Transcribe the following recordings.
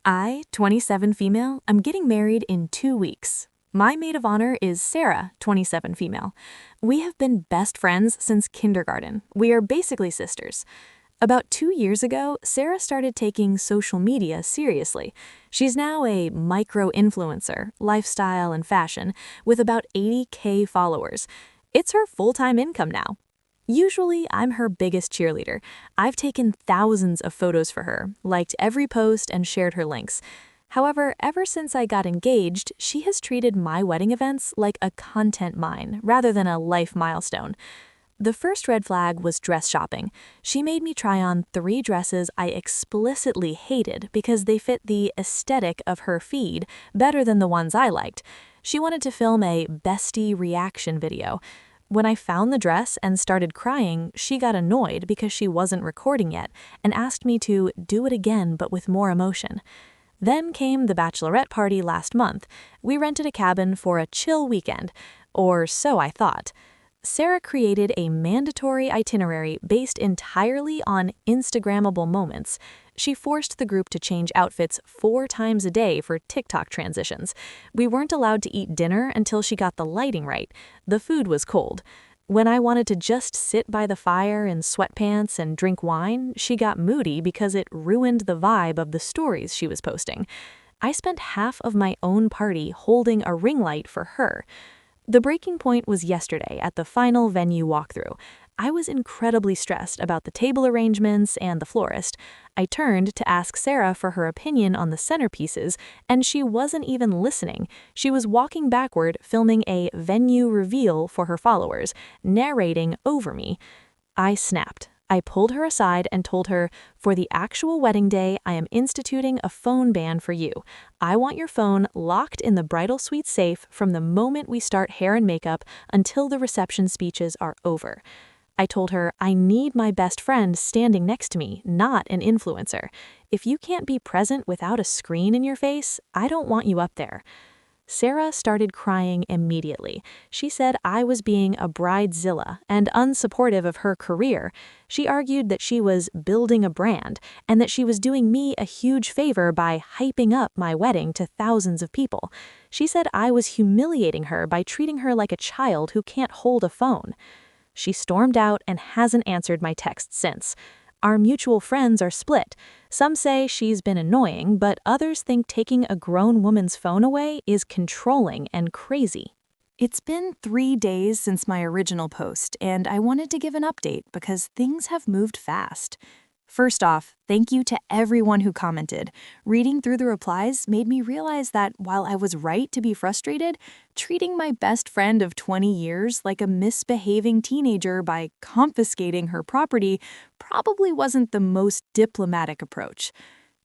I, 27 female, am getting married in 2 weeks. My maid of honor is Sarah, 27 female. We have been best friends since kindergarten. We are basically sisters. About 2 years ago, Sarah started taking social media seriously. She's now a micro-influencer, lifestyle and fashion, with about 80K followers. It's her full-time income now. Usually, I'm her biggest cheerleader. I've taken thousands of photos for her, liked every post, and shared her links. However, ever since I got engaged, she has treated my wedding events like a content mine rather than a life milestone. The first red flag was dress shopping. She made me try on 3 dresses I explicitly hated because they fit the aesthetic of her feed better than the ones I liked. She wanted to film a bestie reaction video. When I found the dress and started crying, she got annoyed because she wasn't recording yet and asked me to do it again but with more emotion. Then came the bachelorette party last month. We rented a cabin for a chill weekend, or so I thought. Sarah created a mandatory itinerary based entirely on Instagrammable moments. She forced the group to change outfits 4 times a day for TikTok transitions. We weren't allowed to eat dinner until she got the lighting right. The food was cold. When I wanted to just sit by the fire in sweatpants and drink wine, she got moody because it ruined the vibe of the stories she was posting. I spent half of my own party holding a ring light for her. The breaking point was yesterday at the final venue walkthrough. I was incredibly stressed about the table arrangements and the florist. I turned to ask Sarah for her opinion on the centerpieces, and she wasn't even listening. She was walking backward, filming a venue reveal for her followers, narrating over me. I snapped. I pulled her aside and told her, "For the actual wedding day, I am instituting a phone ban for you. I want your phone locked in the bridal suite safe from the moment we start hair and makeup until the reception speeches are over." I told her, "I need my best friend standing next to me, not an influencer. If you can't be present without a screen in your face, I don't want you up there." Sarah started crying immediately. She said I was being a bridezilla and unsupportive of her career. She argued that she was building a brand and that she was doing me a huge favor by hyping up my wedding to thousands of people. She said I was humiliating her by treating her like a child who can't hold a phone. She stormed out and hasn't answered my texts since. Our mutual friends are split. Some say she's been annoying, but others think taking a grown woman's phone away is controlling and crazy. It's been 3 days since my original post, and I wanted to give an update because things have moved fast. First off, thank you to everyone who commented. Reading through the replies made me realize that while I was right to be frustrated, treating my best friend of 20 years like a misbehaving teenager by confiscating her property probably wasn't the most diplomatic approach.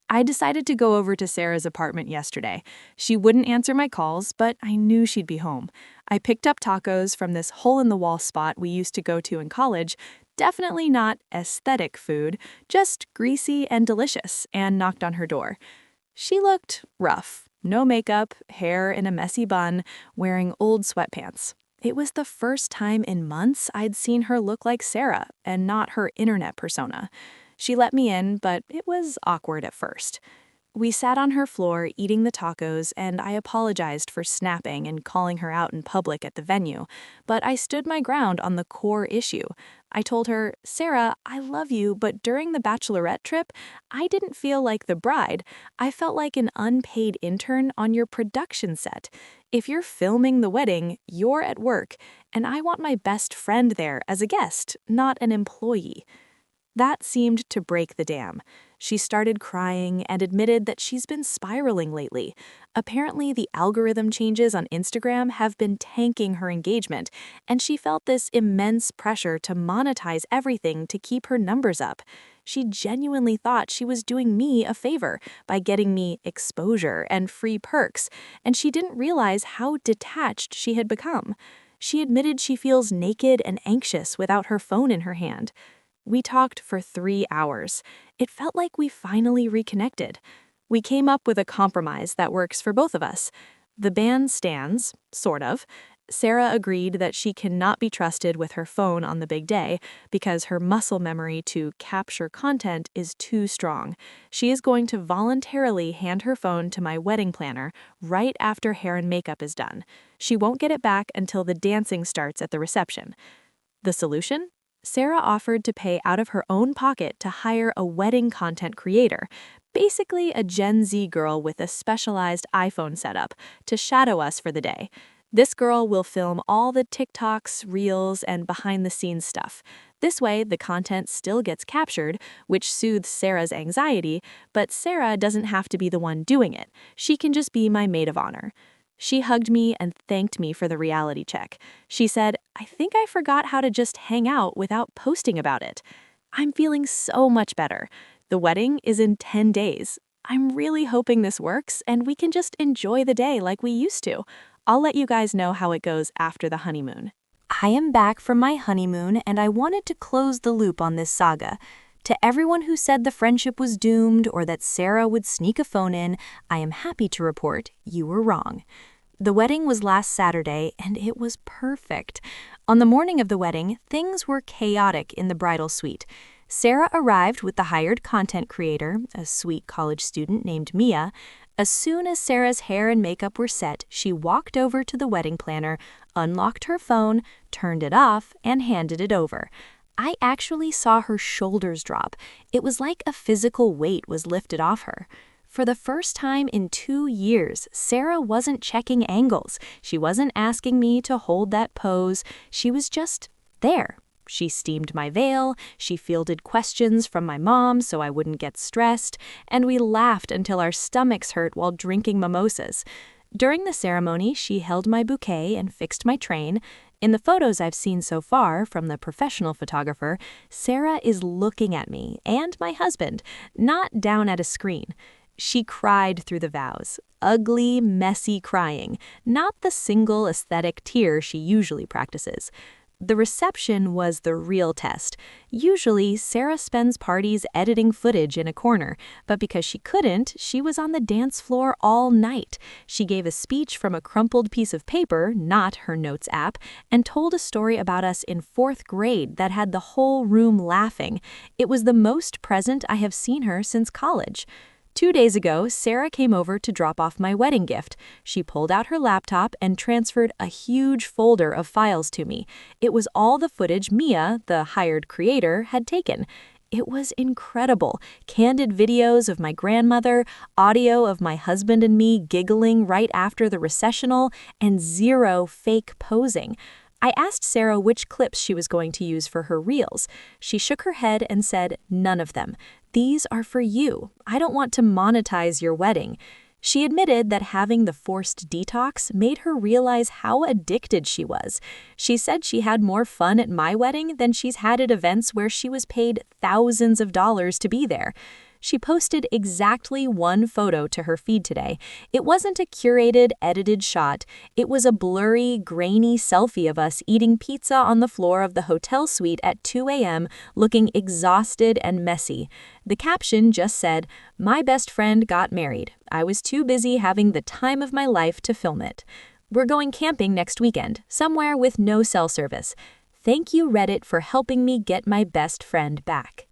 I decided to go over to Sarah's apartment yesterday. She wouldn't answer my calls, but I knew she'd be home. I picked up tacos from this hole-in-the-wall spot we used to go to in college. Definitely not aesthetic food, just greasy and delicious, and knocked on her door. She looked rough. No makeup, hair in a messy bun, wearing old sweatpants. It was the first time in months I'd seen her look like Sarah and not her internet persona. She let me in, but it was awkward at first. We sat on her floor eating the tacos, and I apologized for snapping and calling her out in public at the venue, but I stood my ground on the core issue. I told her, "Sarah, I love you, but during the bachelorette trip, I didn't feel like the bride. I felt like an unpaid intern on your production set. If you're filming the wedding, you're at work, and I want my best friend there as a guest, not an employee." That seemed to break the dam. She started crying and admitted that she's been spiraling lately. Apparently, the algorithm changes on Instagram have been tanking her engagement, and she felt this immense pressure to monetize everything to keep her numbers up. She genuinely thought she was doing me a favor by getting me exposure and free perks, and she didn't realize how detached she had become. She admitted she feels naked and anxious without her phone in her hand. We talked for 3 hours. It felt like we finally reconnected. We came up with a compromise that works for both of us. The ban stands, sort of. Sarah agreed that she cannot be trusted with her phone on the big day because her muscle memory to capture content is too strong. She is going to voluntarily hand her phone to my wedding planner right after hair and makeup is done. She won't get it back until the dancing starts at the reception. The solution? Sarah offered to pay out of her own pocket to hire a wedding content creator, basically a Gen Z girl with a specialized iPhone setup, to shadow us for the day. This girl will film all the TikToks, Reels, and behind-the-scenes stuff. This way, the content still gets captured, which soothes Sarah's anxiety, but Sarah doesn't have to be the one doing it. She can just be my maid of honor. She hugged me and thanked me for the reality check. She said, "I think I forgot how to just hang out without posting about it." I'm feeling so much better. The wedding is in 10 days. I'm really hoping this works and we can just enjoy the day like we used to. I'll let you guys know how it goes after the honeymoon. I am back from my honeymoon and I wanted to close the loop on this saga. To everyone who said the friendship was doomed or that Sarah would sneak a phone in, I am happy to report you were wrong. The wedding was last Saturday and it was perfect. On the morning of the wedding, things were chaotic in the bridal suite. Sarah arrived with the hired content creator, a sweet college student named Mia. As soon as Sarah's hair and makeup were set, she walked over to the wedding planner, unlocked her phone, turned it off, and handed it over. I actually saw her shoulders drop. It was like a physical weight was lifted off her. For the first time in 2 years, Sarah wasn't checking angles. She wasn't asking me to hold that pose. She was just there. She steamed my veil, she fielded questions from my mom so I wouldn't get stressed, and we laughed until our stomachs hurt while drinking mimosas. During the ceremony, she held my bouquet and fixed my train. In the photos I've seen so far from the professional photographer, Sarah is looking at me and my husband, not down at a screen. She cried through the vows. Ugly, messy crying, not the single aesthetic tear she usually practices. The reception was the real test. Usually, Sarah spends parties editing footage in a corner, but because she couldn't, she was on the dance floor all night. She gave a speech from a crumpled piece of paper, not her notes app, and told a story about us in 4th grade that had the whole room laughing. It was the most present I have seen her since college. 2 days ago, Sarah came over to drop off my wedding gift. She pulled out her laptop and transferred a huge folder of files to me. It was all the footage Mia, the hired creator, had taken. It was incredible. Candid videos of my grandmother, audio of my husband and me giggling right after the recessional, and zero fake posing. I asked Sarah which clips she was going to use for her reels. She shook her head and said, "None of them. These are for you. I don't want to monetize your wedding." She admitted that having the forced detox made her realize how addicted she was. She said she had more fun at my wedding than she's had at events where she was paid thousands of dollars to be there. She posted exactly one photo to her feed today. It wasn't a curated, edited shot. It was a blurry, grainy selfie of us eating pizza on the floor of the hotel suite at 2 a.m., looking exhausted and messy. The caption just said, "My best friend got married. I was too busy having the time of my life to film it. We're going camping next weekend, somewhere with no cell service. Thank you, Reddit, for helping me get my best friend back."